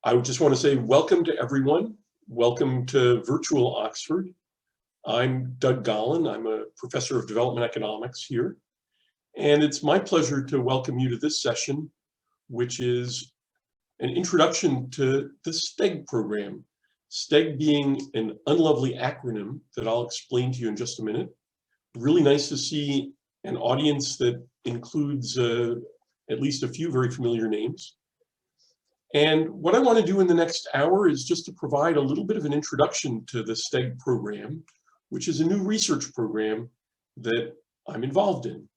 I just want to say welcome to everyone. Welcome to virtual Oxford. I'm Doug Gollin. I'm a professor of development economics here. And it's my pleasure to welcome you to this session, which is an introduction to the STEG program. STEG being an unlovely acronym that I'll explain to you in just a minute. Really nice to see an audience that includes at least a few very familiar names. And what I want to do in the next hour is just to provide a little bit of an introduction to the STEG program, which is a new research program that I'm involved in.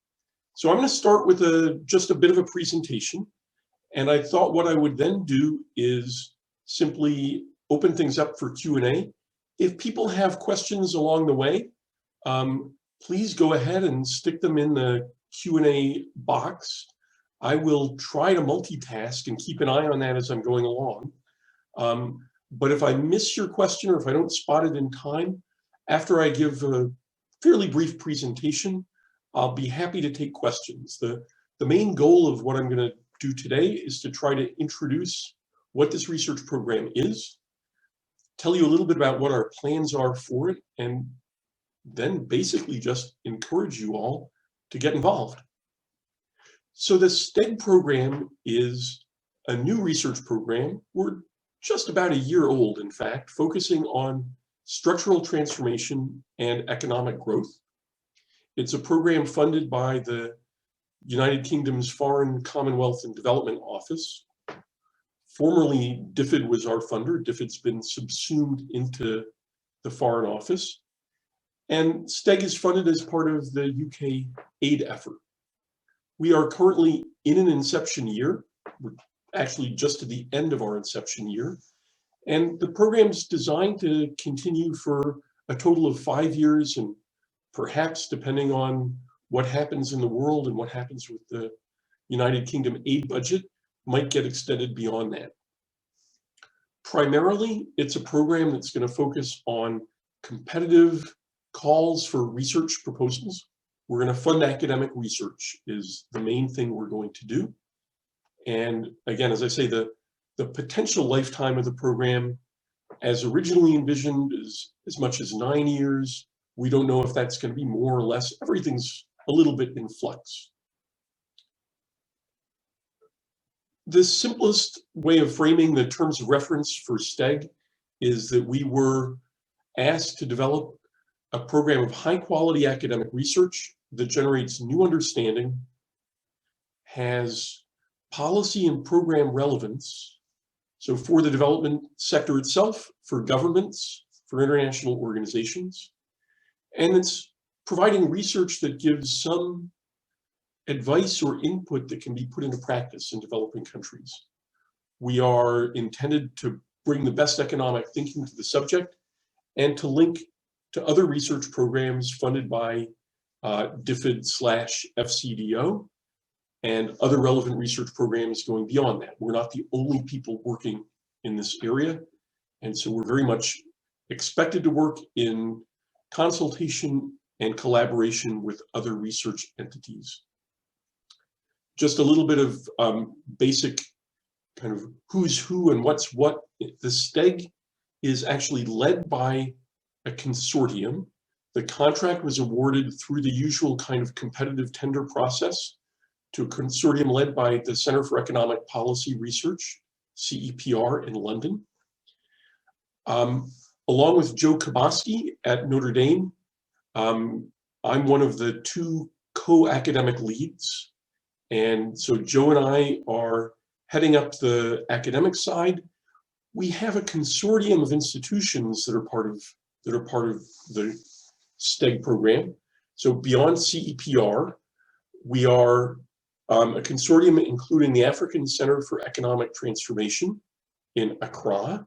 So I'm going to start with just a bit of a presentation. And I thought what I would then do is simply open things up for Q&A. If people have questions along the way, please go ahead and stick them in the Q&A box. I will try to multitask and keep an eye on that as I'm going along. But if I miss your question or if I don't spot it in time, after I give a fairly brief presentation, I'll be happy to take questions. The main goal of what I'm going to do today is to try to introduce what this research program is, tell you a little bit about what our plans are for it, and then basically just encourage you all to get involved. So the STEG program is a new research program. We're just about a year old, in fact, focusing on structural transformation and economic growth. It's a program funded by the United Kingdom's Foreign, Commonwealth and Development Office. Formerly, DFID was our funder. DFID's been subsumed into the Foreign Office. And STEG is funded as part of the UK aid effort. We are currently in an inception year. We're actually just at the end of our inception year. And the program's designed to continue for a total of 5 years, and perhaps, depending on what happens in the world and what happens with the United Kingdom aid budget, might get extended beyond that. Primarily, it's a program that's going to focus on competitive calls for research proposals. We're going to fund academic research is the main thing we're going to do. And again, as I say, the potential lifetime of the program, as originally envisioned, is as much as 9 years. We don't know if that's going to be more or less. Everything's a little bit in flux. The simplest way of framing the terms of reference for STEG is that we were asked to develop a program of high-quality academic research that generates new understanding, has policy and program relevance, so for the development sector itself, for governments, for international organizations, and it's providing research that gives some advice or input that can be put into practice in developing countries. We are intended to bring the best economic thinking to the subject and to link to other research programs funded by DFID/FCDO and other relevant research programs going beyond that. We're not the only people working in this area, and so we're very much expected to work in consultation and collaboration with other research entities. Just a little bit of basic kind of who's who and what's what. The STEG is actually led by a consortium. The contract was awarded through the usual kind of competitive tender process to a consortium led by the Center for Economic Policy Research, CEPR, in London. Along with Joe Kaboski at Notre Dame, I'm one of the 2 co-academic leads. And so Joe and I are heading up the academic side. We have a consortium of institutions that are part of the STEG program. So beyond CEPR, we are a consortium including the African Center for Economic Transformation in Accra,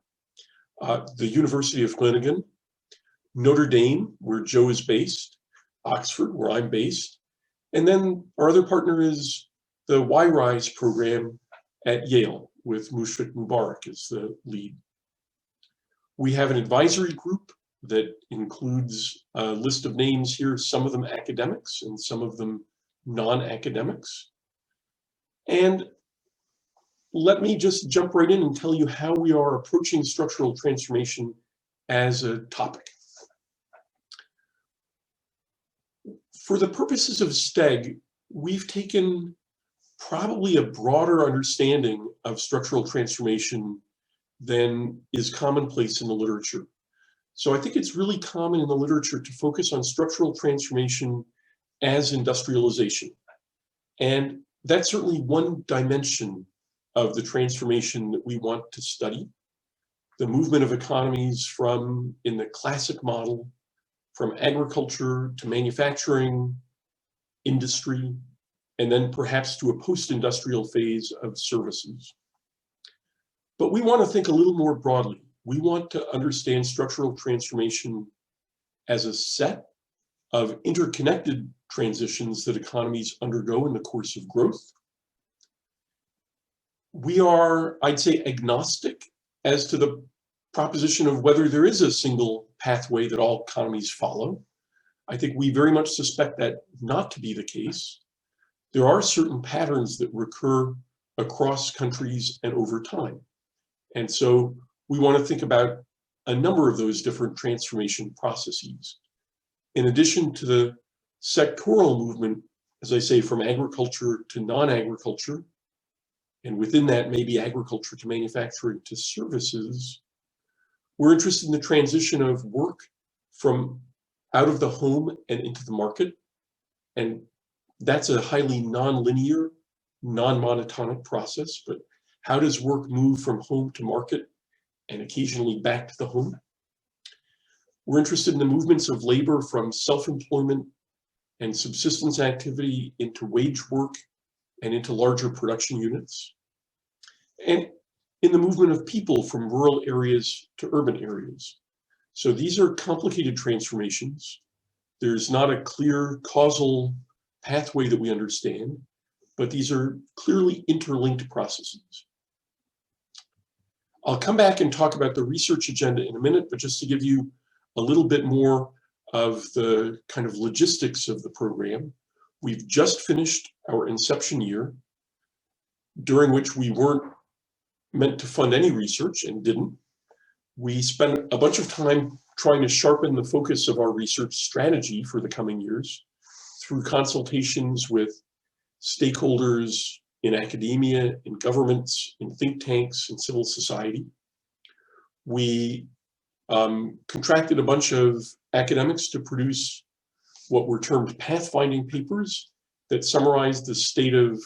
the University of Groningen, Notre Dame, where Joe is based, Oxford, where I'm based, and then our other partner is the YRISE program at Yale with Mushfiq Mubarak as the lead. We have an advisory group that includes a list of names here, some of them academics and some of them non-academics. And let me just jump right in and tell you how we are approaching structural transformation as a topic. For the purposes of STEG, we've taken probably a broader understanding of structural transformation than is commonplace in the literature. So I think it's really common in the literature to focus on structural transformation as industrialization. And that's certainly one dimension of the transformation that we want to study. The movement of economies from, in the classic model, from agriculture to manufacturing, industry, and then perhaps to a post-industrial phase of services. But we want to think a little more broadly. We want to understand structural transformation as a set of interconnected transitions that economies undergo in the course of growth. We are, I'd say, agnostic as to the proposition of whether there is a single pathway that all economies follow. I think we very much suspect that not to be the case. There are certain patterns that recur across countries and over time. And so we want to think about a number of those different transformation processes. In addition to the sectoral movement, as I say, from agriculture to non-agriculture, and within that maybe agriculture to manufacturing to services, we're interested in the transition of work from out of the home and into the market. And that's a highly non-linear, non-monotonic process, but how does work move from home to market and occasionally back to the home? We're interested in the movements of labor from self-employment and subsistence activity into wage work and into larger production units. And in the movement of people from rural areas to urban areas. So these are complicated transformations. There's not a clear causal pathway that we understand, but these are clearly interlinked processes. I'll come back and talk about the research agenda in a minute, but just to give you a little bit more of the kind of logistics of the program, we've just finished our inception year, during which we weren't meant to fund any research and didn't. We spent a bunch of time trying to sharpen the focus of our research strategy for the coming years through consultations with stakeholders in academia, in governments, in think tanks, in civil society. We contracted a bunch of academics to produce what were termed pathfinding papers that summarize the state of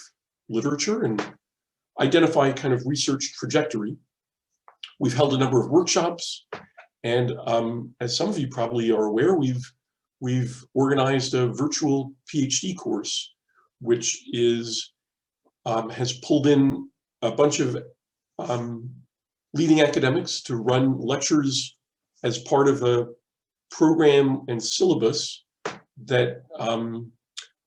literature and identify a kind of research trajectory. We've held a number of workshops, and as some of you probably are aware, we've organized a virtual PhD course, which is has pulled in a bunch of leading academics to run lectures as part of a program and syllabus that are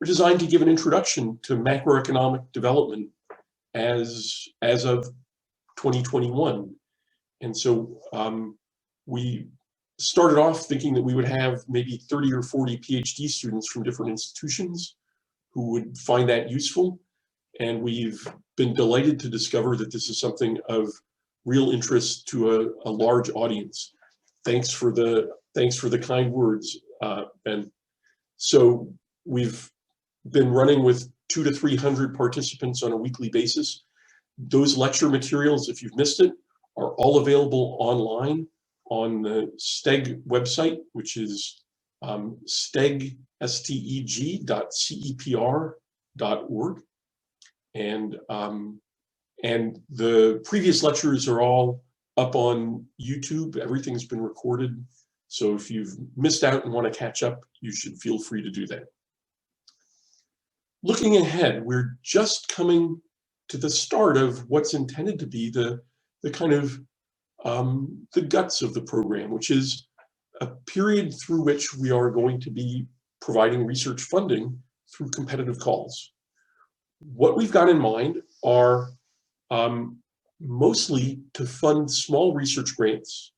designed to give an introduction to macroeconomic development as of 2021. And so we started off thinking that we would have maybe 30 or 40 PhD students from different institutions who would find that useful. And we've been delighted to discover that this is something of real interest to a large audience. Thanks for the kind words, Ben. So we've been running with 200 to 300 participants on a weekly basis. Those lecture materials, if you've missed it, are all available online on the STEG website, which is steg, steg.cepr.org. And the previous lectures are all up on YouTube. Everything's been recorded. So if you've missed out and want to catch up, you should feel free to do that. Looking ahead, we're just coming to the start of what's intended to be the kind of the guts of the program, which is a period through which we are going to be providing research funding through competitive calls. What we've got in mind are mostly to fund small research grants.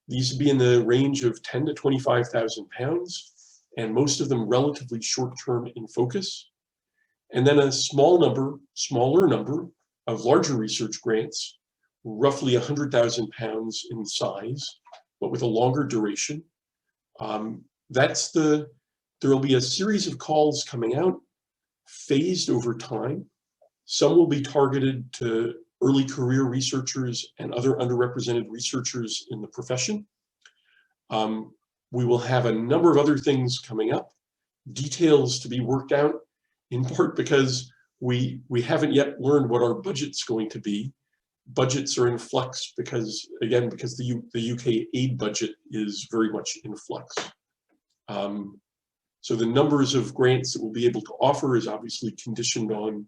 These would be in the range of 10 to 25,000 pounds, and most of them relatively short-term in focus. And then a smaller number of larger research grants, roughly £100,000 in size, but with a longer duration. There will be a series of calls coming out, phased over time. Some will be targeted to early career researchers and other underrepresented researchers in the profession. We will have a number of other things coming up, details to be worked out, in part because we haven't yet learned what our budget's going to be. Budgets are in flux because, again, because the UK aid budget is very much in flux. So the numbers of grants that we'll be able to offer is obviously conditioned on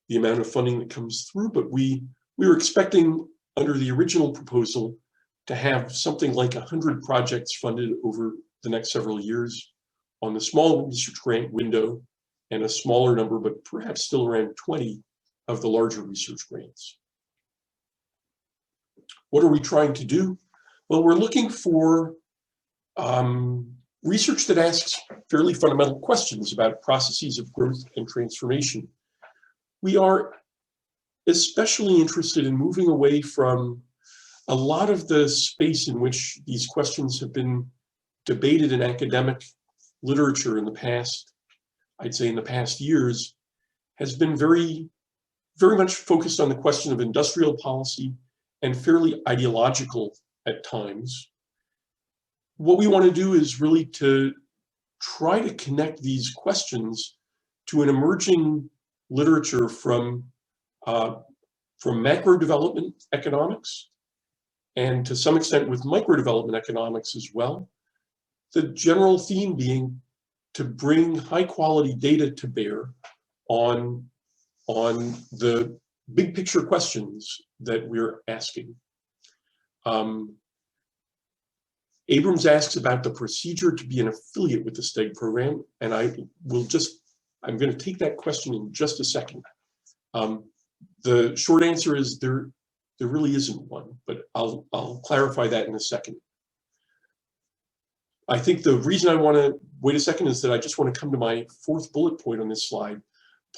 the amount of funding that comes through, but we were expecting under the original proposal to have something like 100 projects funded over the next several years on the small research grant window, and a smaller number, but perhaps still around 20 of the larger research grants. What are we trying to do? Well, we're looking for research that asks fairly fundamental questions about processes of growth and transformation. We are especially interested in moving away from a lot of the space in which these questions have been debated in academic literature in the past, I'd say in the past years, has been very much focused on the question of industrial policy and fairly ideological at times. What we want to do is really to try to connect these questions to an emerging literature from macro development economics, and to some extent with micro development economics as well. The general theme being to bring high quality data to bear on the big picture questions that we're asking. Abrams asks about the procedure to be an affiliate with the STEG program, and I'm going to take that question in just a second. The short answer is there really isn't one, but I'll clarify that in a second. I think the reason I want to wait a second is that I just want to come to my fourth bullet point on this slide.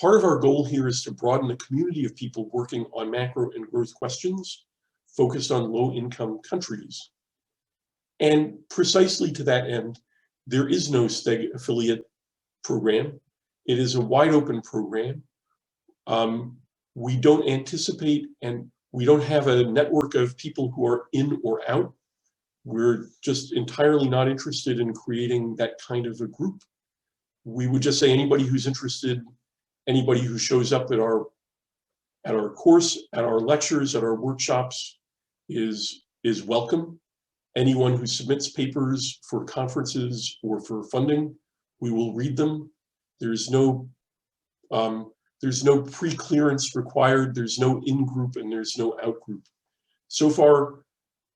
Part of our goal here is to broaden the community of people working on macro and growth questions focused on low-income countries. And precisely to that end, there is no STEG affiliate program. It is a wide open program. We don't anticipate, and we don't have a network of people who are in or out. We're just entirely not interested in creating that kind of a group. We would just say anybody who's interested, anybody who shows up at our course, at our lectures, at our workshops is welcome. Anyone who submits papers for conferences or for funding, we will read them. There's no pre-clearance required, there's no in-group and there's no out-group. So far,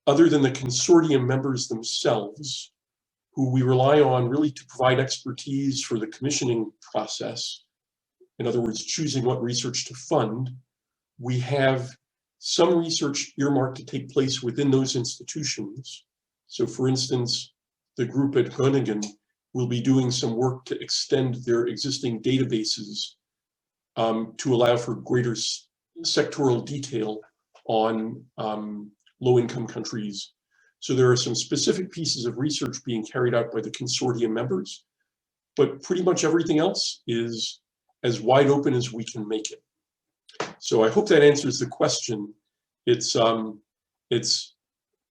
other than the consortium members themselves, who we rely on really to provide expertise for the commissioning process, in other words, choosing what research to fund, we have some research earmarked to take place within those institutions. So for instance, the group at Groningen will be doing some work to extend their existing databases to allow for greater sectoral detail on low-income countries. So there are some specific pieces of research being carried out by the consortium members, but pretty much everything else is as wide open as we can make it. So I hope that answers the question.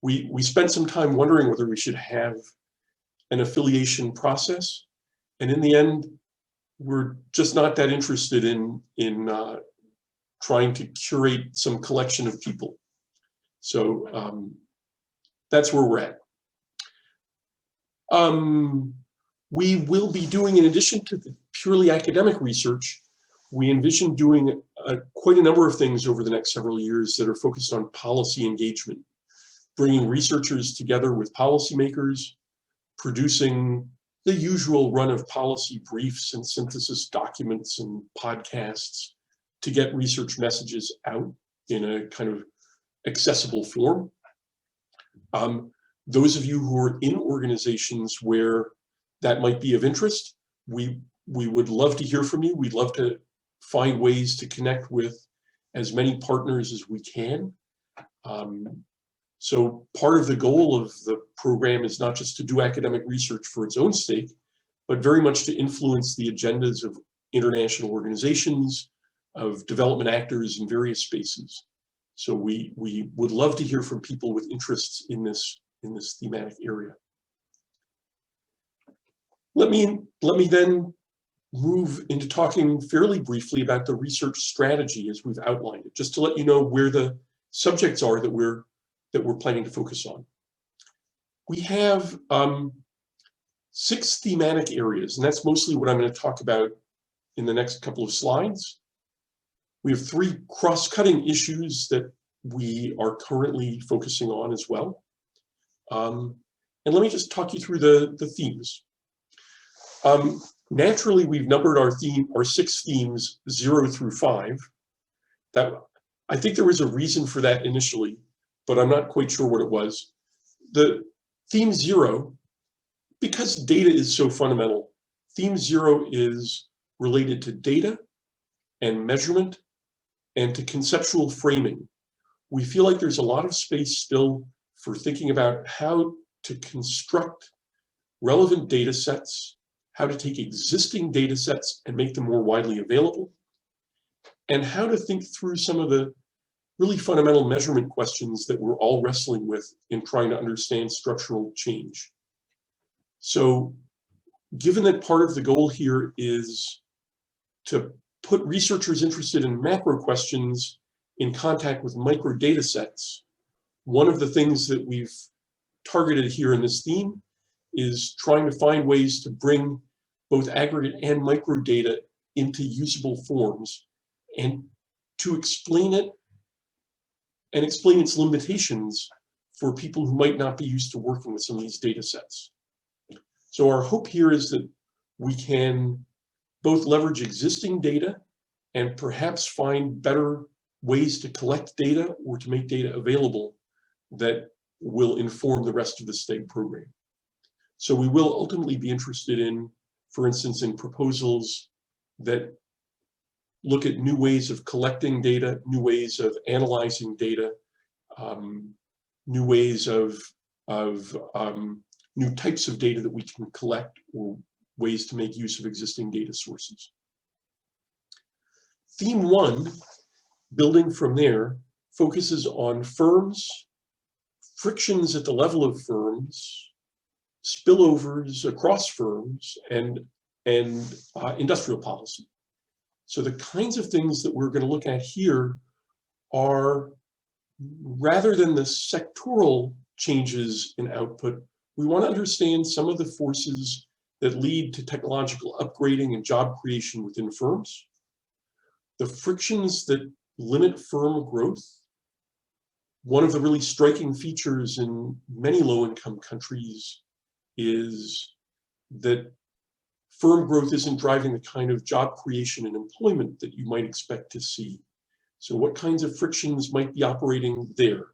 We spent some time wondering whether we should have an affiliation process, and in the end, we're just not that interested in trying to curate some collection of people. So that's where we're at. We will be doing, in addition to the purely academic research, we envision doing quite a number of things over the next several years that are focused on policy engagement, bringing researchers together with policymakers, producing the usual run of policy briefs and synthesis documents and podcasts to get research messages out in a kind of accessible form. Those of you who are in organizations where that might be of interest, we would love to hear from you. We'd love to find ways to connect with as many partners as we can. So part of the goal of the program is not just to do academic research for its own sake, but very much to influence the agendas of international organizations, of development actors in various spaces. So we would love to hear from people with interests in this thematic area. Let me then move into talking fairly briefly about the research strategy as we've outlined it, just to let you know where the subjects are that we're planning to focus on. We have 6 thematic areas, and that's mostly what I'm going to talk about in the next couple of slides. We have 3 cross-cutting issues that we are currently focusing on as well. And let me just talk you through the themes. Naturally, we've numbered our 6 themes 0 through 5. I think there was a reason for that initially, but I'm not quite sure what it was. The theme 0, because data is so fundamental, theme 0 is related to data and measurement and to conceptual framing. We feel like there's a lot of space still for thinking about how to construct relevant data sets, how to take existing data sets and make them more widely available, and how to think through some of the really fundamental measurement questions that we're all wrestling with in trying to understand structural change. So given that part of the goal here is to put researchers interested in macro questions in contact with micro data sets, one of the things that we've targeted here in this theme is trying to find ways to bring both aggregate and micro data into usable forms and to explain it and explain its limitations for people who might not be used to working with some of these data sets. So our hope here is that we can both leverage existing data and perhaps find better ways to collect data or to make data available that will inform the rest of the STEG program. So we will ultimately be interested in, for instance, in proposals that look at new ways of collecting data, new ways of analyzing data, new ways of new types of data that we can collect, or ways to make use of existing data sources. Theme 1, building from there, focuses on firms, frictions at the level of firms, spillovers across firms, and industrial policy. So the kinds of things that we're going to look at here are, rather than the sectoral changes in output, we want to understand some of the forces that lead to technological upgrading and job creation within firms, the frictions that limit firm growth. One of the really striking features in many low-income countries is that firm growth isn't driving the kind of job creation and employment that you might expect to see. So what kinds of frictions might be operating there?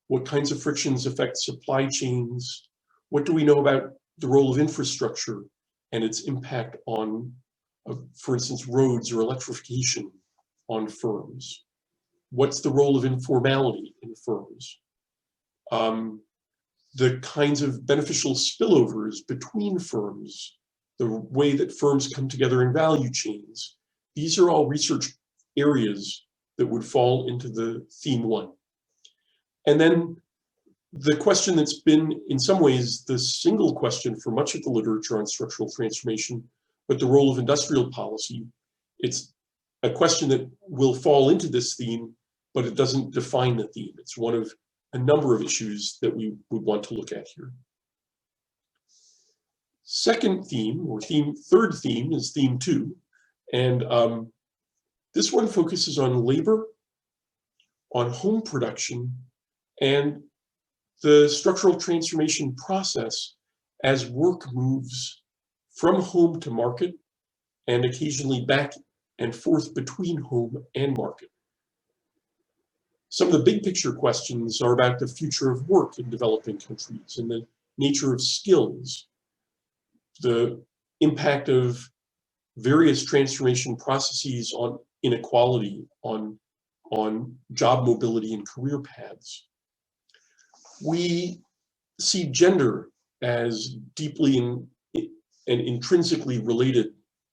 What kinds of frictions affect supply chains? What do we know about the role of infrastructure and its impact on, for instance, roads or electrification on firms? What's the role of informality in firms? The kinds of beneficial spillovers between firms, the way that firms come together in value chains. These are all research areas that would fall into the theme 1. And then the question that's been, in some ways, the single question for much of the literature on structural transformation, but the role of industrial policy, it's a question that will fall into this theme, but it doesn't define the theme. It's one of a number of issues that we would want to look at here. Second theme, or third theme, is theme 2. And this one focuses on labor, on home production, and the structural transformation process as work moves from home to market and occasionally back and forth between home and market. Some of the big picture questions are about the future of work in developing countries and the nature of skills, the impact of various transformation processes on inequality, on on job mobility and career paths. We see gender as deeply and intrinsically related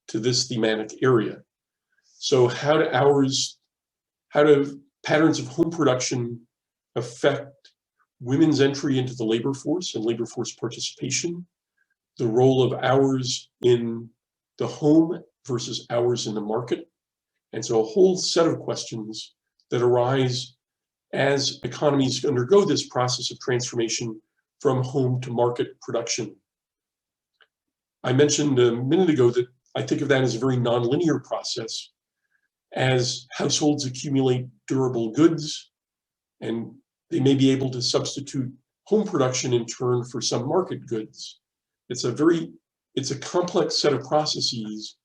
to this thematic area. So how do patterns of home production affect women's entry into the labor force and labor force participation, the role of hours in the home versus hours in the market? And so a whole set of questions that arise as economies undergo this process of transformation from home to market production. I mentioned a minute ago that I think of that as a very nonlinear process. As households accumulate durable goods, and they may be able to substitute home production in turn for some market goods. It's a complex set of processes,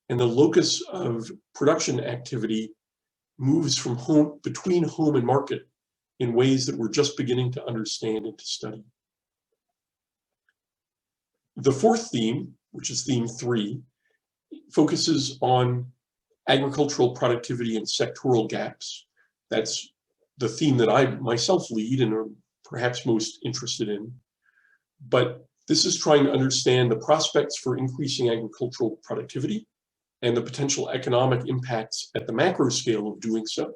and the locus of production activity moves from between home and market in ways that we're just beginning to understand and to study. The fourth theme, which is theme 3, focuses on agricultural productivity and sectoral gaps. That's the theme that I myself lead and am perhaps most interested in. But this is trying to understand the prospects for increasing agricultural productivity and the potential economic impacts at the macro scale of doing so.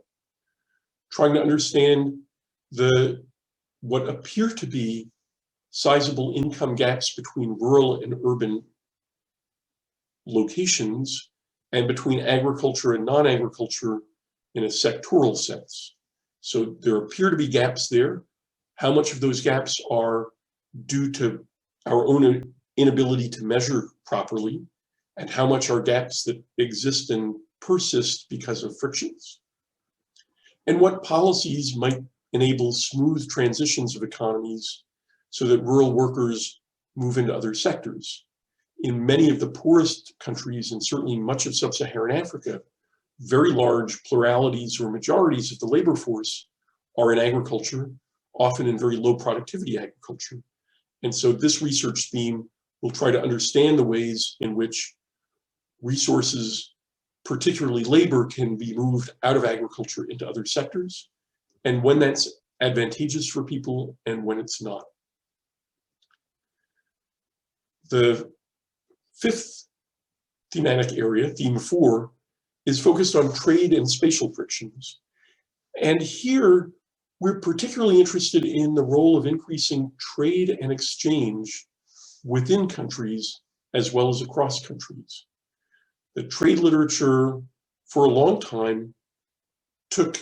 Trying to understand what appear to be sizable income gaps between rural and urban locations and between agriculture and non-agriculture in a sectoral sense. So there appear to be gaps there. How much of those gaps are due to our own inability to measure properly, and how much are gaps that exist and persist because of frictions? And what policies might enable smooth transitions of economies so that rural workers move into other sectors? In many of the poorest countries, and certainly much of sub-Saharan Africa, very large pluralities or majorities of the labor force are in agriculture, often in very low productivity agriculture. And so this research theme will try to understand the ways in which resources, particularly labor, can be moved out of agriculture into other sectors, and when that's advantageous for people and when it's not. The fifth thematic area, theme 4, is focused on trade and spatial frictions. And here, we're particularly interested in the role of increasing trade and exchange within countries as well as across countries. The trade literature for a long time took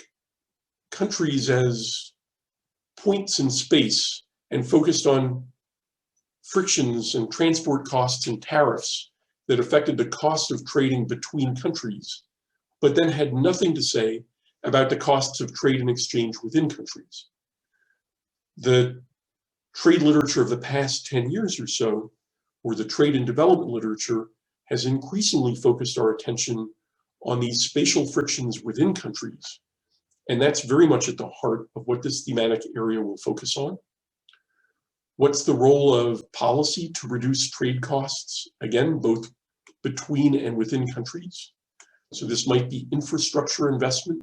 countries as points in space and focused on frictions and transport costs and tariffs that affected the cost of trading between countries, but then had nothing to say about the costs of trade and exchange within countries. The trade literature of the past 10 years or so, or the trade and development literature, has increasingly focused our attention on these spatial frictions within countries. And that's very much at the heart of what this thematic area will focus on. What's the role of policy to reduce trade costs? Again, both between and within countries. So this might be infrastructure investment,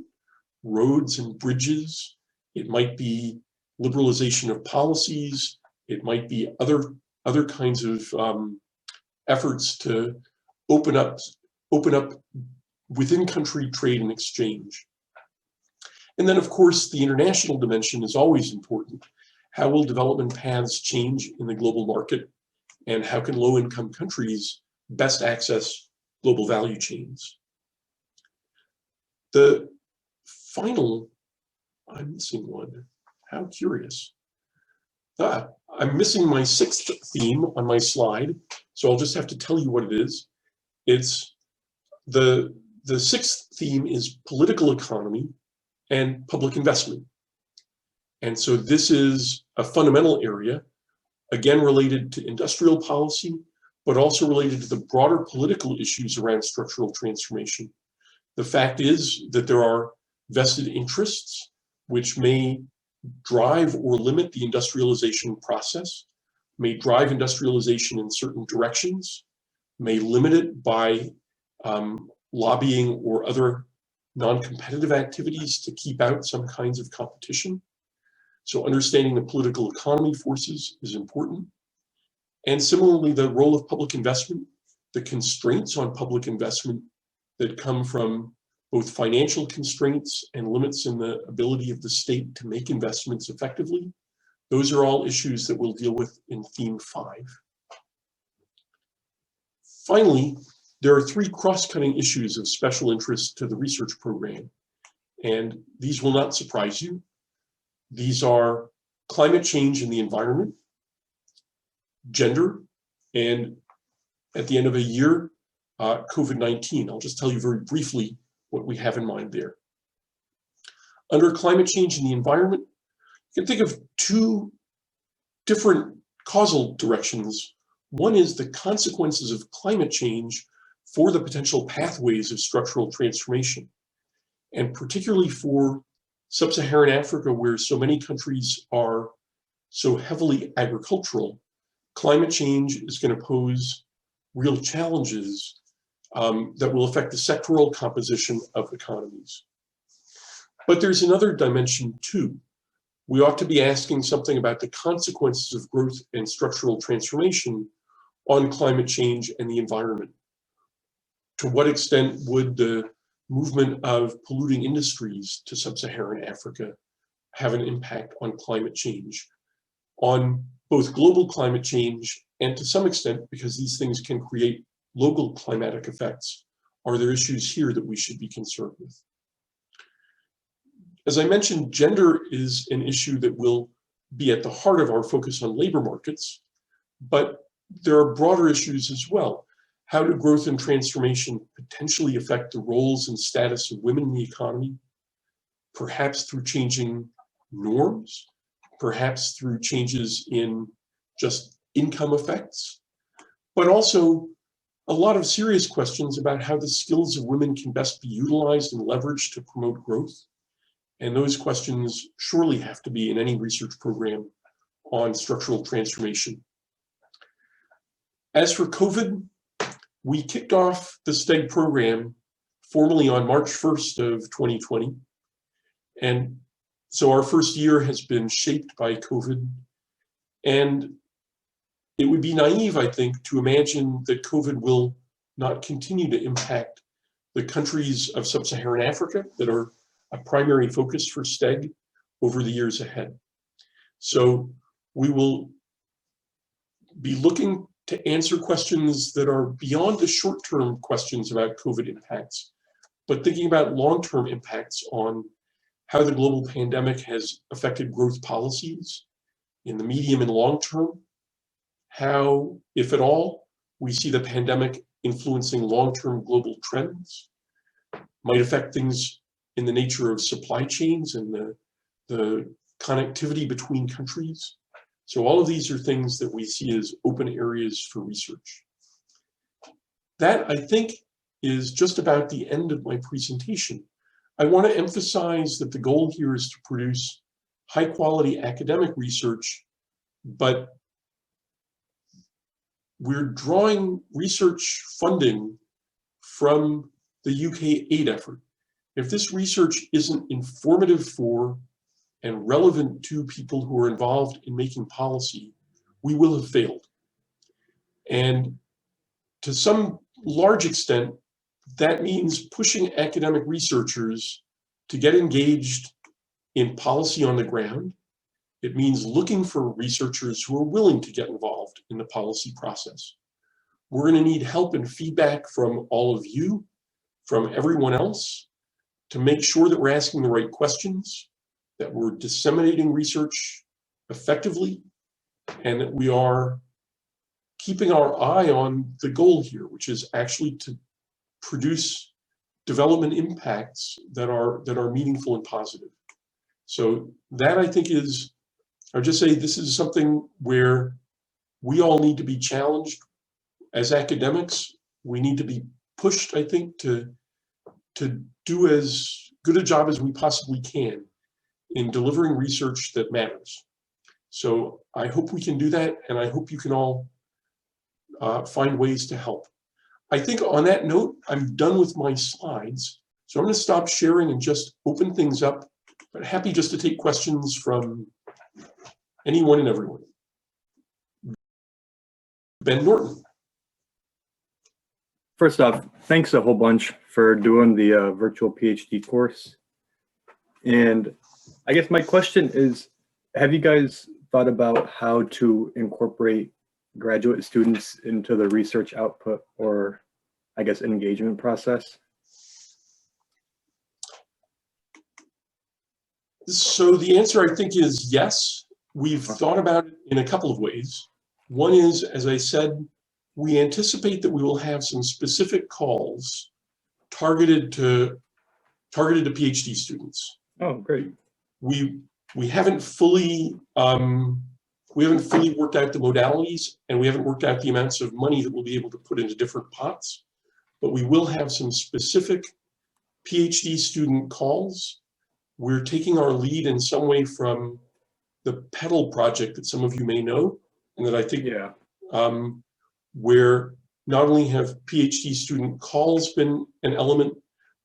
roads and bridges. It might be liberalization of policies. It might be other kinds of efforts to open up within country trade and exchange. And then, of course, the international dimension is always important. How will development paths change in the global market? And how can low-income countries best access global value chains? The final, I'm missing one. How curious. I'm missing my 6th theme on my slide, so I'll just have to tell you what it is. It's the 6th theme is political economy and public investment. And so this is a fundamental area, again related to industrial policy, but also related to the broader political issues around structural transformation. The fact is that there are vested interests which may drive or limit the industrialization process, may drive industrialization in certain directions, may limit it by lobbying or other non-competitive activities to keep out some kinds of competition. So understanding the political economy forces is important. And similarly, the role of public investment, the constraints on public investment that come from both financial constraints and limits in the ability of the state to make investments effectively. Those are all issues that we'll deal with in theme 5. Finally, there are 3 cross-cutting issues of special interest to the research program, and these will not surprise you. These are climate change and the environment, gender, and at the end of a year, COVID-19. I'll just tell you very briefly what we have in mind there. Under climate change and the environment, you can think of 2 different causal directions. One is the consequences of climate change for the potential pathways of structural transformation, and particularly for sub-Saharan Africa, where so many countries are so heavily agricultural. Climate change is going to pose real challenges that will affect the sectoral composition of economies. But there's another dimension too. We ought to be asking something about the consequences of growth and structural transformation on climate change and the environment. To what extent would the movement of polluting industries to sub-Saharan Africa have an impact on climate change, on both global climate change and to some extent, because these things can create local climatic effects, are there issues here that we should be concerned with? As I mentioned, gender is an issue that will be at the heart of our focus on labor markets, but there are broader issues as well. How do growth and transformation potentially affect the roles and status of women in the economy? Perhaps through changing norms, perhaps through changes in just income effects, but also a lot of serious questions about how the skills of women can best be utilized and leveraged to promote growth. And those questions surely have to be in any research program on structural transformation. As for COVID, we kicked off the STEG program formally on March 1st of 2020. And so our first year has been shaped by COVID. And it would be naive, I think, to imagine that COVID will not continue to impact the countries of sub-Saharan Africa that are a primary focus for STEG over the years ahead. So we will be looking to answer questions that are beyond the short-term questions about COVID impacts, but thinking about long-term impacts on how the global pandemic has affected growth policies in the medium and long term, how, if at all, we see the pandemic influencing long-term global trends, might affect things in the nature of supply chains and the connectivity between countries. So all of these are things that we see as open areas for research. That, I think, is just about the end of my presentation. I want to emphasize that the goal here is to produce high-quality academic research, but we're drawing research funding from the UK aid effort. If this research isn't informative for and relevant to people who are involved in making policy, we will have failed. And to some large extent, that means pushing academic researchers to get engaged in policy on the ground. It means looking for researchers who are willing to get involved in the policy process. We're going to need help and feedback from all of you, from everyone else, to make sure that we're asking the right questions, that we're disseminating research effectively, and that we are keeping our eye on the goal here, which is actually to produce development impacts that are meaningful and positive. So that, I think, is, I'll just say this is something where we all need to be challenged as academics. We need to be pushed, I think, to do as good a job as we possibly can in delivering research that matters. So I hope we can do that, and I hope you can all find ways to help. I think on that note, I'm done with my slides. So I'm going to stop sharing and just open things up, but happy just to take questions from anyone and everyone. Ben Norton. First off, thanks a whole bunch for doing the virtual PhD course. And I guess my question is, have you guys thought about how to incorporate graduate students into the research output or, I guess, engagement process? So the answer, I think, is yes. We've thought about it in a couple of ways. One is, as I said, we anticipate that we will have some specific calls targeted to PhD students. Oh, great. We haven't fully worked out the modalities, and we haven't worked out the amounts of money that we'll be able to put into different pots, but we will have some specific PhD student calls. We're taking our lead in some way from the Petal project that some of you may know, and that I think, where not only have PhD student calls been an element,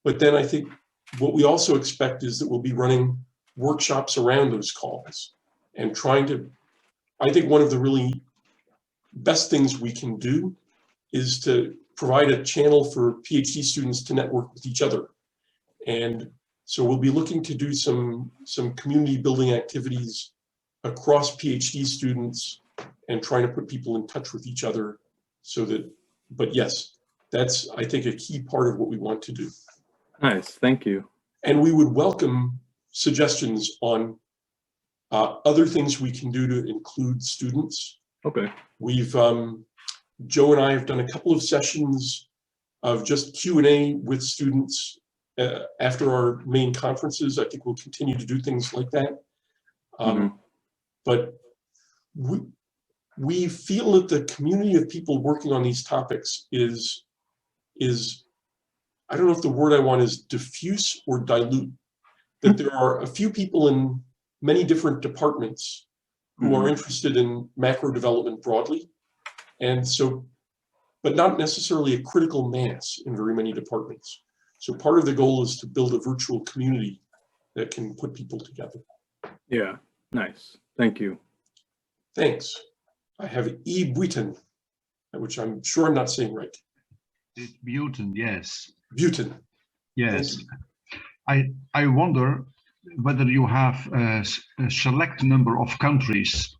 but then I think what we also expect is that we'll be running workshops around those calls and trying to, I think one of the really best things we can do is to provide a channel for PhD students to network with each other. And so we'll be looking to do some community building activities across PhD students and trying to put people in touch with each other so that, but yes, that's, I think, a key part of what we want to do. Nice, thank you. And we would welcome suggestions on other things we can do to include students. Okay. We've, Joe and I have done a couple of sessions of just Q&A with students after our main conferences. I think we'll continue to do things like that. But we feel that the community of people working on these topics is, I don't know if the word I want is diffuse or dilute, that there are a few people in many different departments who are interested in macro development broadly. And so, but not necessarily a critical mass in very many departments. So part of the goal is to build a virtual community that can put people together. Yeah, nice. Thank you. Thanks. I have E. Buiten, which I'm sure I'm not saying right. It's Buiten, yes. Buiten. Yes. I wonder whether you have a select number of countries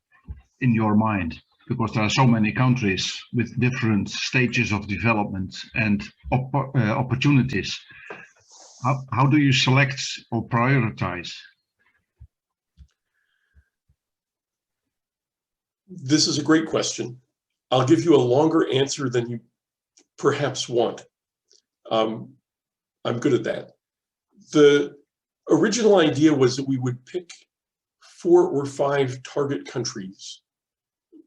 in your mind, because there are so many countries with different stages of development and opportunities. How do you select or prioritize? This is a great question. I'll give you a longer answer than you perhaps want. I'm good at that. The original idea was that we would pick 4 or 5 target countries,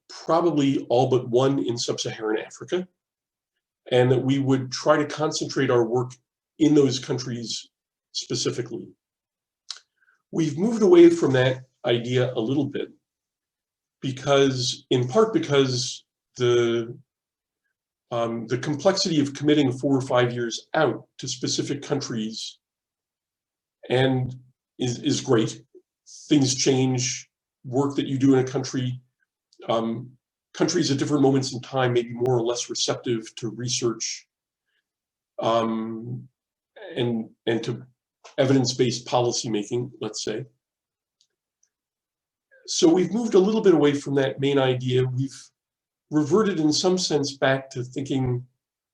probably all but one in sub-Saharan Africa, and that we would try to concentrate our work in those countries specifically. We've moved away from that idea a little bit because, in part because the complexity of committing 4 or 5 years out to specific countries and is great. Things change, work that you do in a country, countries at different moments in time may be more or less receptive to research and to evidence-based policymaking, let's say. So we've moved a little bit away from that main idea. We've reverted in some sense back to thinking,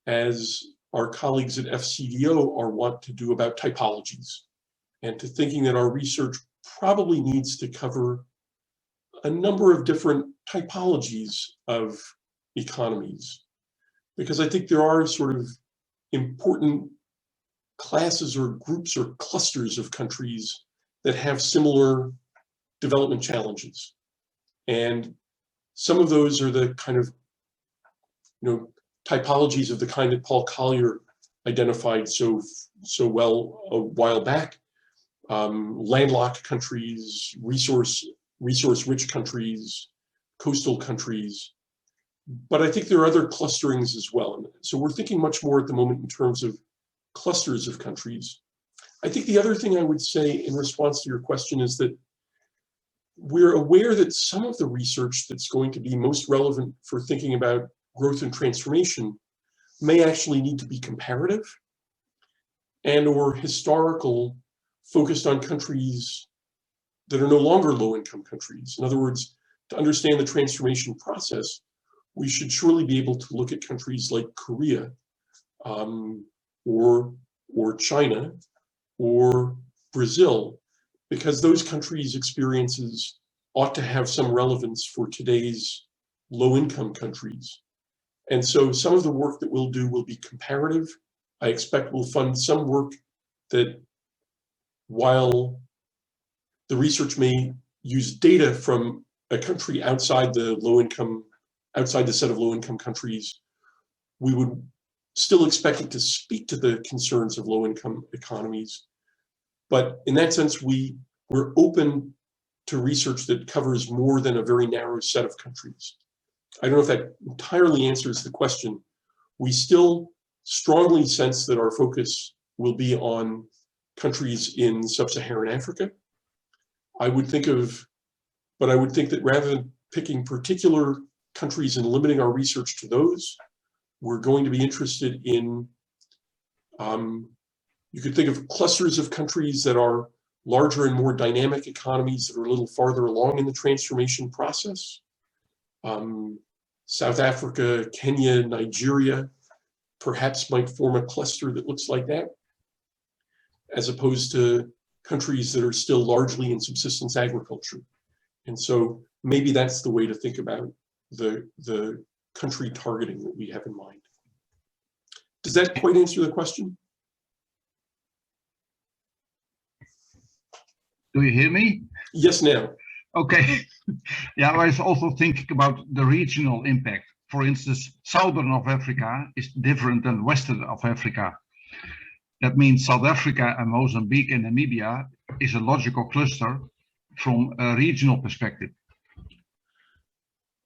as our colleagues at FCDO are wont to do, about typologies, and to thinking that our research probably needs to cover a number of different typologies of economies, because I think there are sort of important classes or groups or clusters of countries that have similar development challenges. And some of those are the kind of, typologies of the kind that Paul Collier identified so well a while back. Landlocked countries, resource-rich countries, coastal countries. But I think there are other clusterings as well. So we're thinking much more at the moment in terms of clusters of countries. I think the other thing I would say in response to your question is that we're aware that some of the research that's going to be most relevant for thinking about growth and transformation may actually need to be comparative and or historical, focused on countries that are no longer low-income countries. In other words, to understand the transformation process, we should surely be able to look at countries like Korea, or China, or Brazil, because those countries' experiences ought to have some relevance for today's low-income countries. And so some of the work that we'll do will be comparative. I expect we'll fund some work that, while the research may use data from a country outside the low-income, outside the set of low-income countries, we would still expect it to speak to the concerns of low-income economies. But in that sense, we're open to research that covers more than a very narrow set of countries. I don't know if that entirely answers the question. We still strongly sense that our focus will be on countries in sub-Saharan Africa. I would think that rather than picking particular countries and limiting our research to those, we're going to be interested in, you could think of clusters of countries that are larger and more dynamic economies that are a little farther along in the transformation process. South Africa, Kenya, Nigeria, perhaps might form a cluster that looks like that, as opposed to countries that are still largely in subsistence agriculture. And so maybe that's the way to think about the country targeting that we have in mind. Does that quite answer the question? Do you hear me? Yes, now. Okay. Yeah, I was also thinking about the regional impact. For instance, southern of Africa is different than western of Africa. That means South Africa and Mozambique and Namibia is a logical cluster from a regional perspective.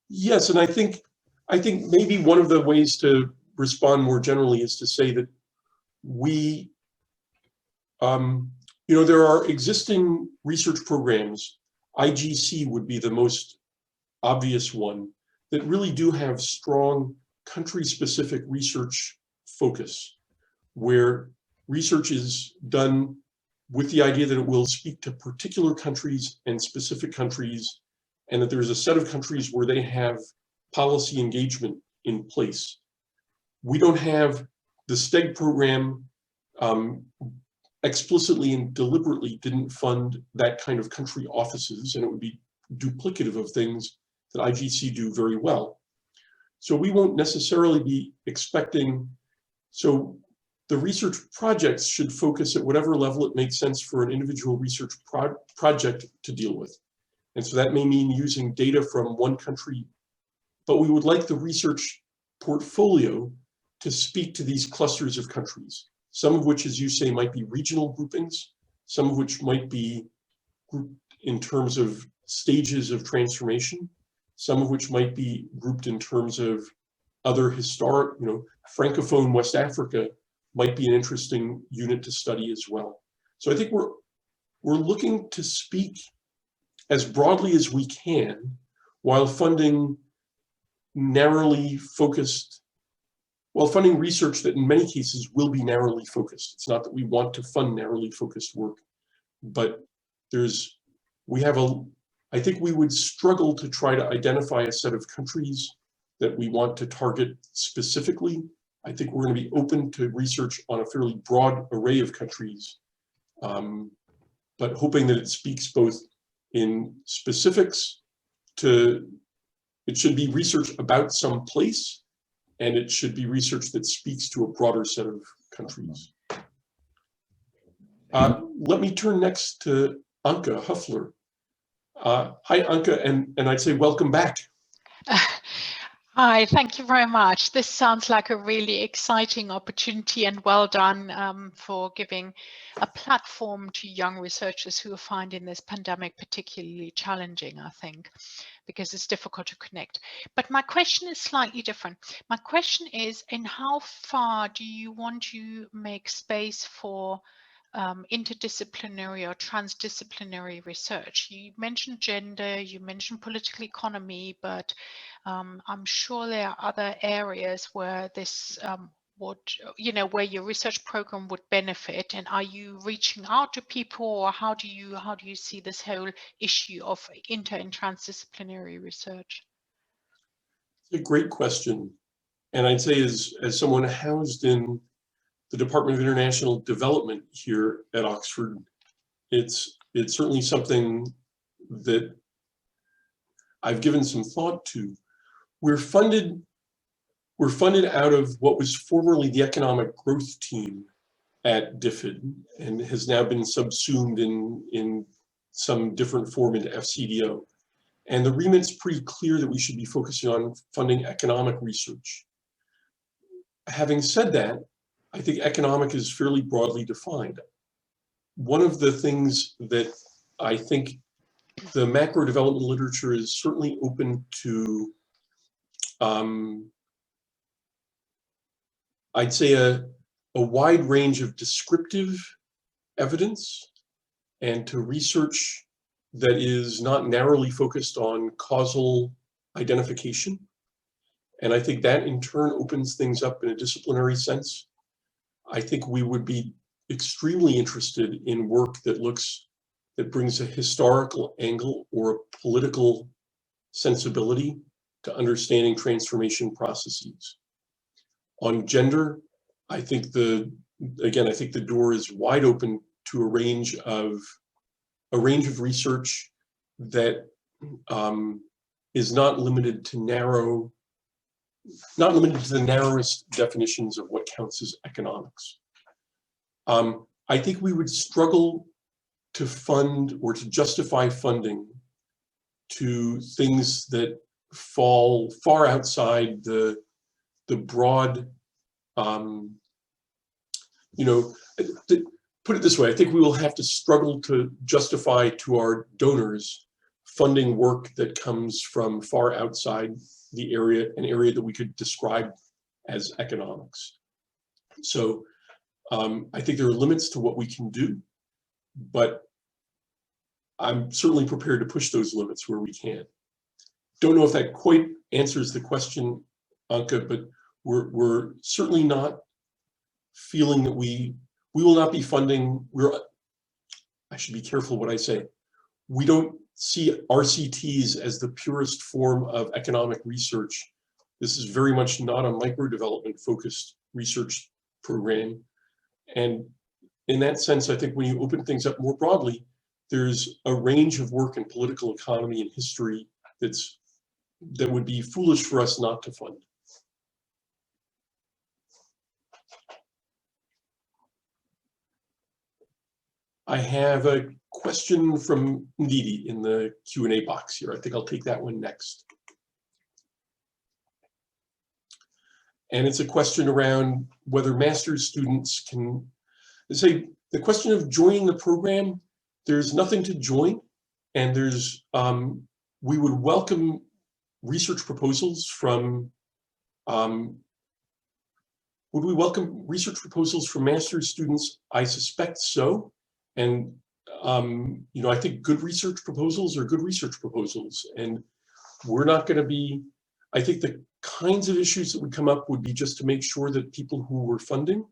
Yes, and I think maybe one of the ways to respond more generally is to say that we, there are existing research programs. IGC would be the most obvious one that really do have strong country-specific research focus, where research is done with the idea that it will speak to particular countries and specific countries, and that there's a set of countries where they have policy engagement in place. We don't have the STEG program explicitly and deliberately didn't fund that kind of country offices, and it would be duplicative of things that IGC do very well. So we won't necessarily be expecting, so the research projects should focus at whatever level it makes sense for an individual research project to deal with. And so that may mean using data from one country, but we would like the research portfolio to speak to these clusters of countries, some of which, as you say, might be regional groupings, some of which might be grouped in terms of stages of transformation, some of which might be grouped in terms of other historic, Francophone West Africa might be an interesting unit to study as well. So I think we're looking to speak as broadly as we can while funding research that in many cases will be narrowly focused. It's not that we want to fund narrowly focused work, but I think we would struggle to try to identify a set of countries that we want to target specifically. I think we're going to be open to research on a fairly broad array of countries, but hoping that it speaks both in specifics it should be research about some place, and it should be research that speaks to a broader set of countries. Let me turn next to Anke Huffler. Hi, Anke, and I'd say welcome back. Hi, thank you very much. This sounds like a really exciting opportunity, and well done for giving a platform to young researchers who are finding this pandemic particularly challenging, I think, because it's difficult to connect. But my question is slightly different. My question is, in how far do you want to make space for interdisciplinary or transdisciplinary research. You mentioned gender, you mentioned political economy, but I'm sure there are other areas where this would, where your research program would benefit. And are you reaching out to people, or how do you see this whole issue of inter and transdisciplinary research? It's a great question. And I'd say as someone housed in the Department of International Development here at Oxford, it's certainly something that I've given some thought to. We're funded out of what was formerly the Economic Growth Team at DFID and has now been subsumed in some different form into FCDO. And the remit's pretty clear that we should be focusing on funding economic research. Having said that, I think economic is fairly broadly defined. One of the things that I think the macro development literature is certainly open to, I'd say a wide range of descriptive evidence and to research that is not narrowly focused on causal identification. And I think that in turn opens things up in a disciplinary sense. I think we would be extremely interested in work that brings a historical angle or a political sensibility to understanding transformation processes. On gender, I think the door is wide open to a range of research that is not limited to the narrowest definitions of what counts as economics. I think we would struggle to fund or to justify funding to things that fall far outside the broad, put it this way, I think we will have to struggle to justify to our donors funding work that comes from far outside the area, an area that we could describe as economics. So I think there are limits to what we can do, but I'm certainly prepared to push those limits where we can. Don't know if that quite answers the question, Anka, but we're certainly not feeling that we will not be funding, I should be careful what I say. We don't see RCTs as the purest form of economic research. This is very much not a micro-development focused research program. And in that sense, I think when you open things up more broadly, there's a range of work in political economy and history that would be foolish for us not to fund. I have a question from Ndidi in the Q&A box here. I think I'll take that one next. And it's a question around whether master's students can, say, the question of joining the program, there's nothing to join, and there's, we would welcome research proposals from, would we welcome research proposals from master's students? I suspect so. And I think good research proposals are good research proposals, and we're not going to be, I think the kinds of issues that would come up would be just to make sure that people who we're funding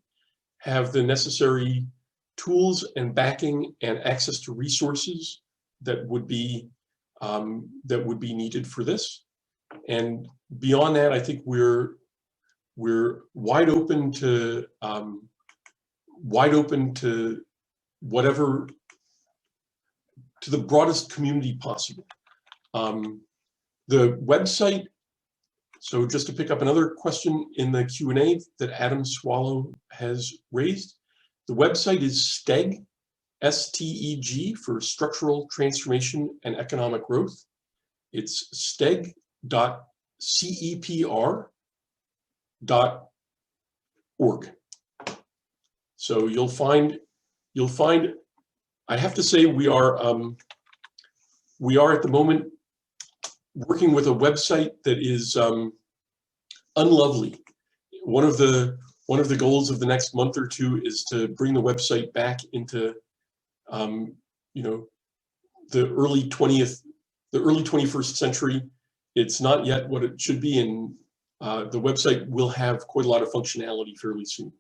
have the necessary tools and backing and access to resources that would be needed for this. And beyond that, I think we're wide open to whatever, to the broadest community possible. The website, so just to pick up another question in the Q&A that Adam Swallow has raised, the website is STEG, S-T-E-G, for Structural Transformation and Economic Growth. It's steg.cepr.org. So you'll find, I have to say we are at the moment working with a website that is unlovely. One of the one of the goals of the next month or two is to bring the website back into, you know, the early 21st century. It's not yet what it should be, and the website will have quite a lot of functionality fairly soon.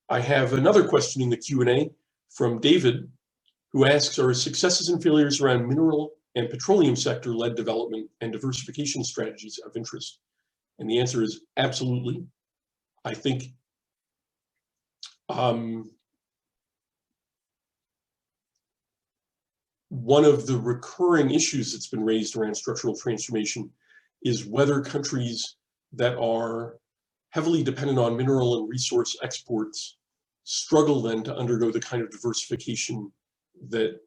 I have another question in the Q&A from David, who asks, are successes and failures around mineral and petroleum sector-led development and diversification strategies of interest? And the answer is absolutely. I think one of the recurring issues that's been raised around structural transformation is whether countries that are heavily dependent on mineral and resource exports struggle then to undergo the kind of diversification that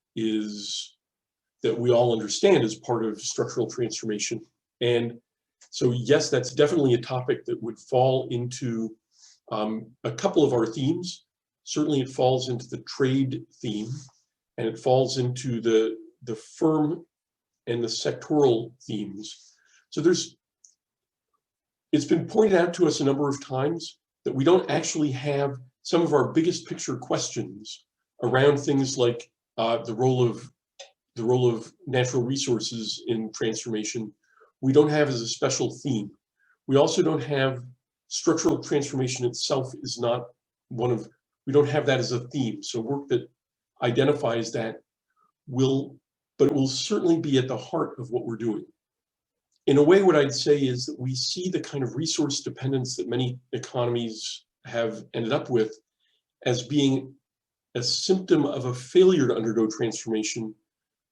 we all understand as part of structural transformation. And so yes, that's definitely a topic that would fall into a couple of our themes. Certainly it falls into the trade theme, and it falls into the firm and the sectoral themes. So it's been pointed out to us a number of times that we don't actually have some of our biggest picture questions around things like the role of natural resources in transformation. We don't have as a special theme. We also don't have structural transformation itself is not one of, we don't have that as a theme. So work that identifies that but it will certainly be at the heart of what we're doing. In a way, what I'd say is that we see the kind of resource dependence that many economies have ended up with as being a symptom of a failure to undergo transformation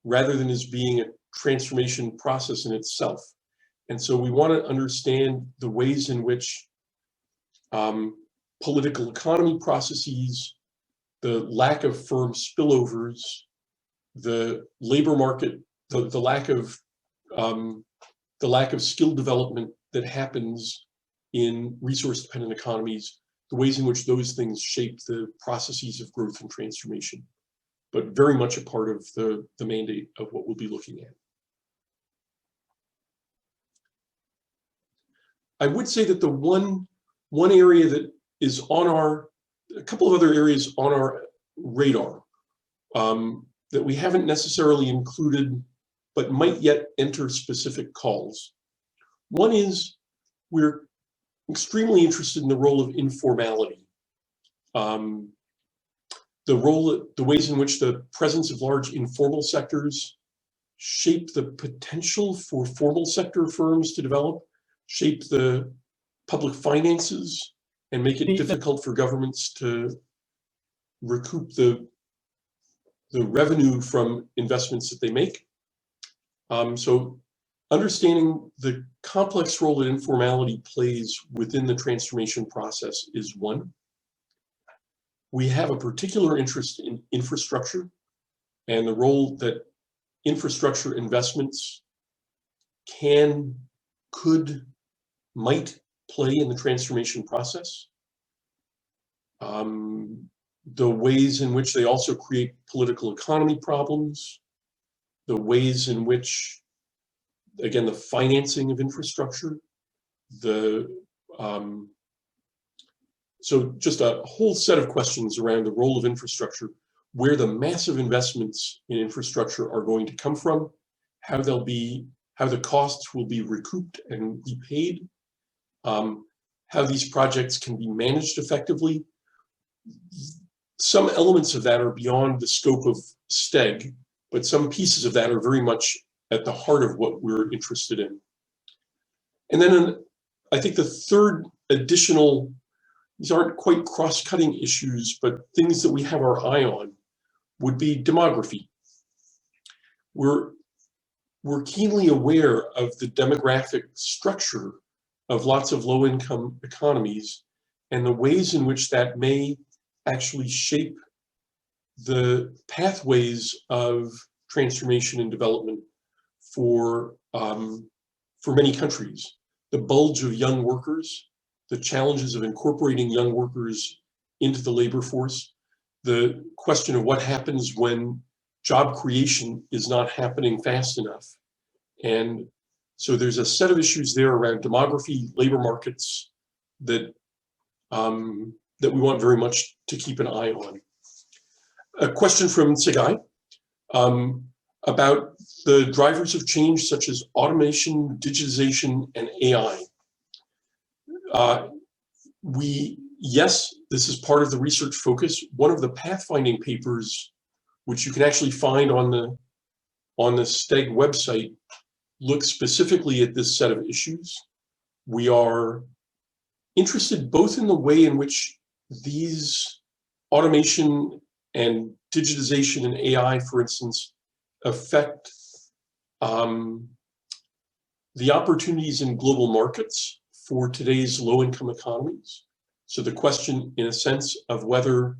rather than as being a transformation process in itself. And so we want to understand the ways in which political economy processes, the lack of firm spillovers, the labor market, the lack of skill development that happens in resource-dependent economies, the ways in which those things shape the processes of growth and transformation, but very much a part of the mandate of what we'll be looking at. I would say that the one area that is on a couple of other areas on our radar that we haven't necessarily included, but might yet enter specific calls. One is we're extremely interested in the role of informality. The ways in which the presence of large informal sectors shape the potential for formal sector firms to develop, shape the public finances, and make it difficult for governments to recoup the revenue from investments that they make. So understanding the complex role that informality plays within the transformation process is one. We have a particular interest in infrastructure and the role that infrastructure investments might play in the transformation process. The ways in which they also create political economy problems, the ways in which, again, the financing of infrastructure, so just a whole set of questions around the role of infrastructure, where the massive investments in infrastructure are going to come from, how the costs will be recouped and repaid, how these projects can be managed effectively. Some elements of that are beyond the scope of STEG, but some pieces of that are very much at the heart of what we're interested in. And then I think the third additional, these aren't quite cross-cutting issues, but things that we have our eye on would be demography. We're keenly aware of the demographic structure of lots of low-income economies and the ways in which that may actually shape the pathways of transformation and development for many countries. The bulge of young workers, the challenges of incorporating young workers into the labor force, the question of what happens when job creation is not happening fast enough. And so there's a set of issues there around demography, labor markets, that that we want very much to keep an eye on. A question from Sigai about the drivers of change such as automation, digitization, and AI. Yes, this is part of the research focus. One of the pathfinding papers, which you can actually find on the STEG website, looks specifically at this set of issues. We are interested both in the way in which these automation and digitization and AI, for instance, affect the opportunities in global markets for today's low-income economies. So the question, in a sense, of whether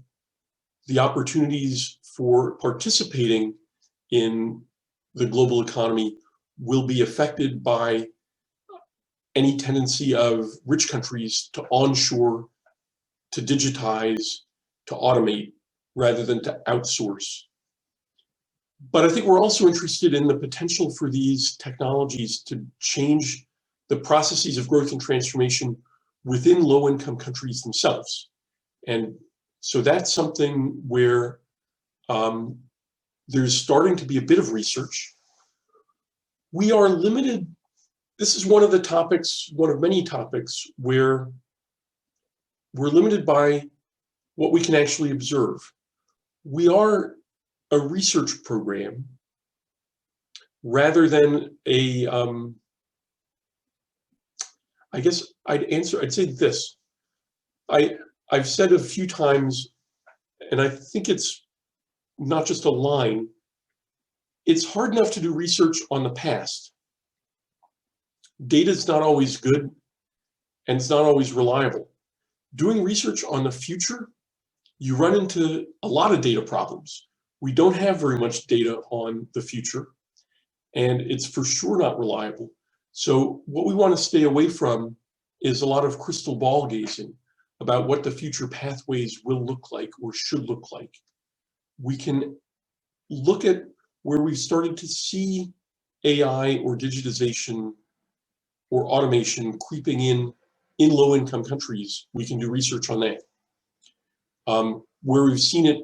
the opportunities for participating in the global economy will be affected by any tendency of rich countries to onshore, to digitize, to automate, rather than to outsource. But I think we're also interested in the potential for these technologies to change the processes of growth and transformation within low-income countries themselves. And so that's something where there's starting to be a bit of research. We are limited. This is one of the topics, one of many topics, where we're limited by what we can actually observe. We are a research program rather than a, I guess I'd say this. I've said a few times, and I think it's not just a line, it's hard enough to do research on the past. Data is not always good, and it's not always reliable. Doing research on the future, you run into a lot of data problems. We don't have very much data on the future, and it's for sure not reliable. So what we want to stay away from is a lot of crystal ball gazing about what the future pathways will look like or should look like. We can look at where we've started to see AI or digitization or automation creeping in low-income countries. We can do research on that. Where we've seen it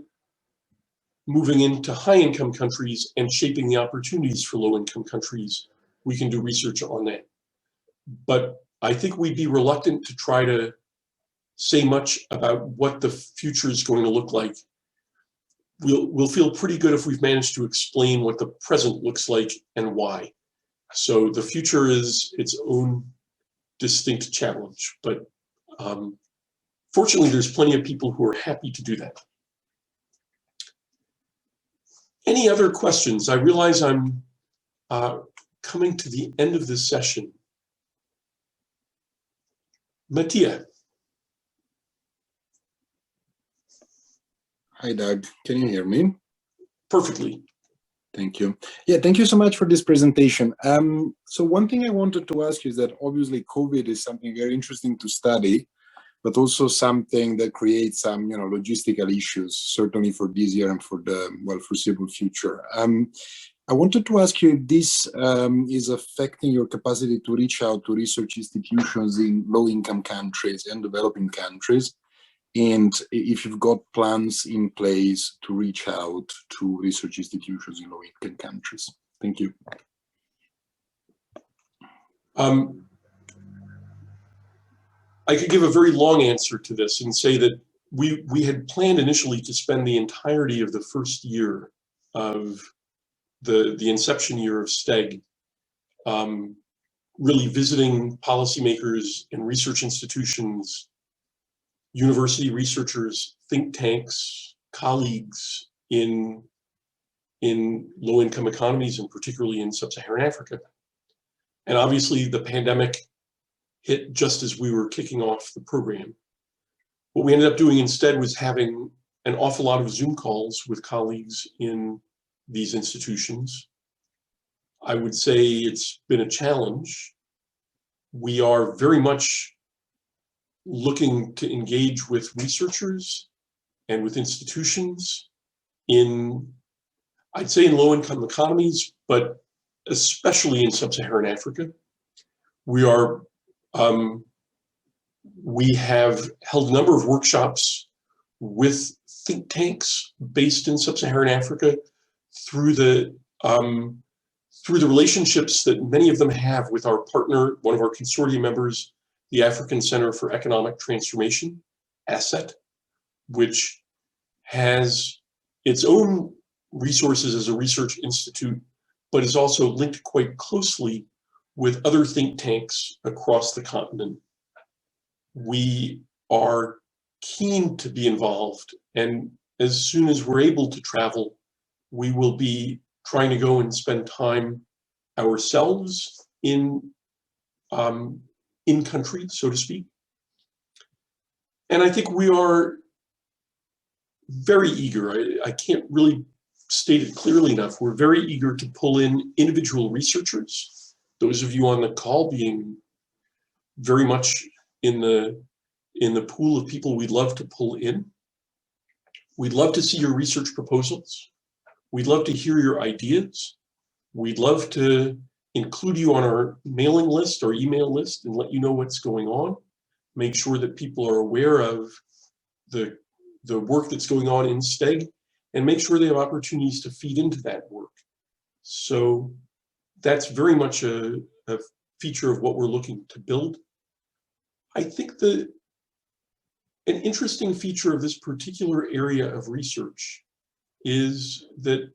moving into high-income countries and shaping the opportunities for low-income countries, we can do research on that. But I think we'd be reluctant to try to say much about what the future is going to look like. We'll feel pretty good if we've managed to explain what the present looks like and why. So the future is its own distinct challenge, but fortunately, there's plenty of people who are happy to do that. Any other questions? I realize I'm coming to the end of this session. Mattia. Hi, Doug. Can you hear me? Perfectly. Thank you. Yeah, thank you so much for this presentation. So one thing I wanted to ask you is that obviously COVID is something very interesting to study, but also something that creates some, logistical issues, certainly for this year and for the, foreseeable future. I wanted to ask you if this is affecting your capacity to reach out to research institutions in low-income countries and developing countries, and if you've got plans in place to reach out to research institutions in low-income countries. Thank you. I could give a very long answer to this and say that we had planned initially to spend the entirety of the first year of the inception year of STEG really visiting policymakers and research institutions, university researchers, think tanks, colleagues in low-income economies, and particularly in sub-Saharan Africa. And obviously the pandemic hit just as we were kicking off the program. What we ended up doing instead was having an awful lot of Zoom calls with colleagues in these institutions. I would say it's been a challenge. We are very much looking to engage with researchers and with institutions in, I'd say, in low-income economies, but especially in sub-Saharan Africa. We are We have held a number of workshops with think tanks based in Sub-Saharan Africa through the relationships that many of them have with our partner, one of our consortium members, the African Center for Economic Transformation, ACET, which has its own resources as a research institute, but is also linked quite closely with other think tanks across the continent. We are keen to be involved, and as soon as we're able to travel, we will be trying to go and spend time ourselves in country, so to speak. And I think we are very eager. I can't really state it clearly enough. We're very eager to pull in individual researchers. Those of you on the call being very much in the pool of people we'd love to pull in. We'd love to see your research proposals. We'd love to hear your ideas. We'd love to include you on our mailing list or email list and let you know what's going on. Make sure that people are aware of the work that's going on in STEG, and make sure they have opportunities to feed into that work. So that's very much a feature of what we're looking to build. I think an interesting feature of this particular area of research is that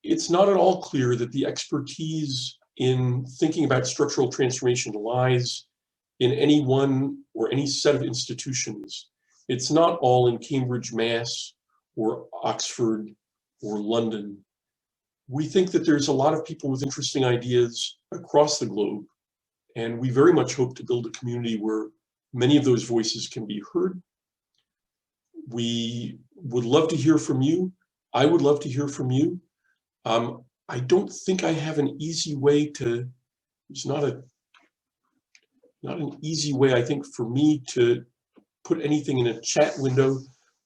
it's not at all clear that the expertise in thinking about structural transformation lies in any one or any set of institutions. It's not all in Cambridge, Mass, or Oxford, or London. We think that there's a lot of people with interesting ideas across the globe, and we very much hope to build a community where many of those voices can be heard. We would love to hear from you. I would love to hear from you. I don't think I have an easy way to, there's not an easy way, I think, for me to put anything in a chat window,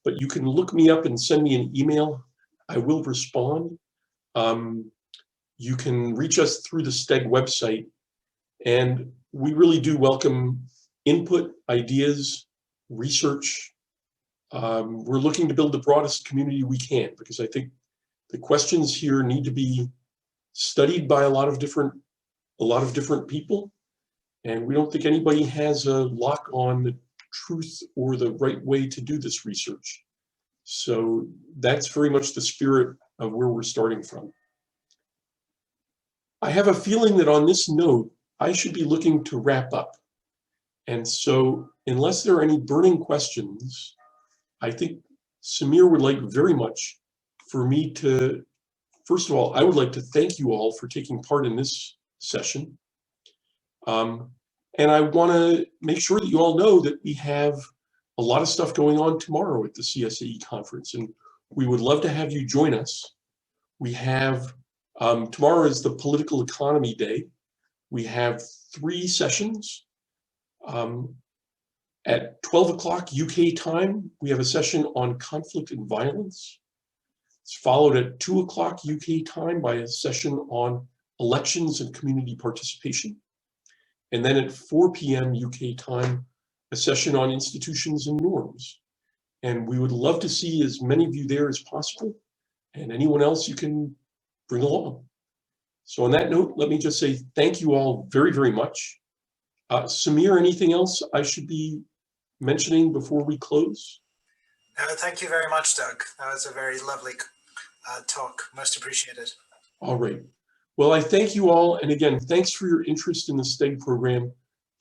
but you can look me up and send me an email. I will respond. You can reach us through the STEG website, and we really do welcome input, ideas, research. We're looking to build the broadest community we can, because I think the questions here need to be studied by a lot of different people, and we don't think anybody has a lock on the truth or the right way to do this research. So that's very much the spirit of where we're starting from. I have a feeling that on this note, I should be looking to wrap up. And so unless there are any burning questions, I think Samir would like very much for me to, first of all, I would like to thank you all for taking part in this session. And I want to make sure that you all know that we have a lot of stuff going on tomorrow at the CSAE conference, and we would love to have you join us. We have, tomorrow is the Political Economy Day. We have 3 sessions. At 12 o'clock UK time, we have a session on conflict and violence. It's followed at 2 o'clock UK time by a session on elections and community participation. And then at 4 p.m. UK time, a session on institutions and norms. And we would love to see as many of you there as possible, and anyone else you can bring along. So on that note, let me just say thank you all very, very much. Samir, anything else I should be mentioning before we close? Thank you very much, Doug. That was a very lovely talk. Most appreciated. All right. Well, I thank you all. And again, thanks for your interest in the STEG program.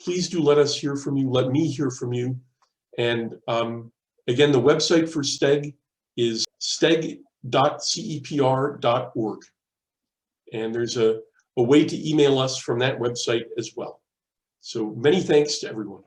Please do let us hear from you. Let me hear from you. And again, the website for STEG is steg.cepr.org. And there's a way to email us from that website as well. So many thanks to everyone.